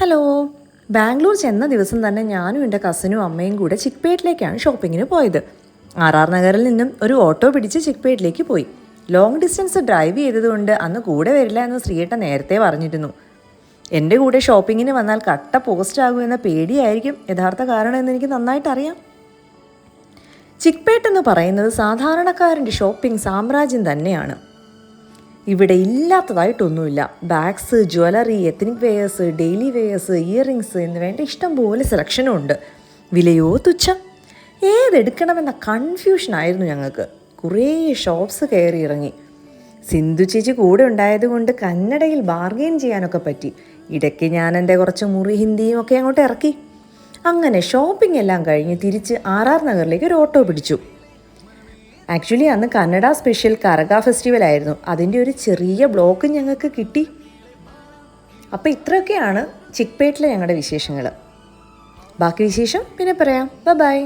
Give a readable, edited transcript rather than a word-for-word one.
Hello. Bangalore ചെന്ന ദിവസം തന്നെ ഞാനും എൻ്റെ കസിനും അമ്മയും കൂടെ ചിക്പേട്ടിലേക്കാണ് ഷോപ്പിങ്ങിന് പോയത്. ആർ നഗറിൽ നിന്നും ഒരു ഓട്ടോ പിടിച്ച് ചിക്പേട്ടിലേക്ക് പോയി. ലോങ് ഡിസ്റ്റൻസ് ഡ്രൈവ് ചെയ്തതുകൊണ്ട് അന്ന് കൂടെ വരില്ല എന്ന് ശ്രീയേട്ട നേരത്തെ പറഞ്ഞിരുന്നു. എൻ്റെ കൂടെ ഷോപ്പിങ്ങിന് വന്നാൽ കട്ട പോസ്റ്റ് ആകുമെന്ന പേടിയായിരിക്കും യഥാർത്ഥ കാരണം എന്നെനിക്ക് നന്നായിട്ടറിയാം. ചിക്പേട്ട് എന്ന് പറയുന്നത് സാധാരണക്കാരൻ്റെ ഷോപ്പിംഗ് സാമ്രാജ്യം തന്നെയാണ്. ഇവിടെ ഇല്ലാത്തതായിട്ടൊന്നുമില്ല. Bags, jewellery, ethnic wears, daily wears, earrings എന്നിവേണ്ട ഇഷ്ടംപോലെ സെലക്ഷനും ഉണ്ട്. വിലയോ തുച്ഛം. ഏതെടുക്കണമെന്ന കൺഫ്യൂഷനായിരുന്നു ഞങ്ങൾക്ക്. കുറേ ഷോപ്സ് കയറി ഇറങ്ങി. സിന്ധു ചേച്ചി കൂടെ ഉണ്ടായതുകൊണ്ട് കന്നഡയിൽ ബാർഗെയിൻ ചെയ്യാനൊക്കെ പറ്റി. ഇടയ്ക്ക് ഞാൻ എൻ്റെ കുറച്ച് മുറി ഹിന്ദിയും ഒക്കെ അങ്ങോട്ട് ഇറക്കി. അങ്ങനെ ഷോപ്പിംഗ് എല്ലാം കഴിഞ്ഞ് തിരിച്ച് ആർ നഗറിലേക്ക് ഒരു ഓട്ടോ പിടിച്ചു. ആക്ച്വലി അന്ന് കന്നഡ സ്പെഷ്യൽ കരക ഫെസ്റ്റിവൽ ആയിരുന്നു. അതിൻ്റെ ഒരു ചെറിയ ബ്ലോക്ക് ഞങ്ങൾക്ക് കിട്ടി. അപ്പോൾ ഇത്രയൊക്കെയാണ് ചിക്പേട്ടിലെ ഞങ്ങളുടെ വിശേഷങ്ങൾ. ബാക്കി വിശേഷം പിന്നെ പറയാം. ബൈ.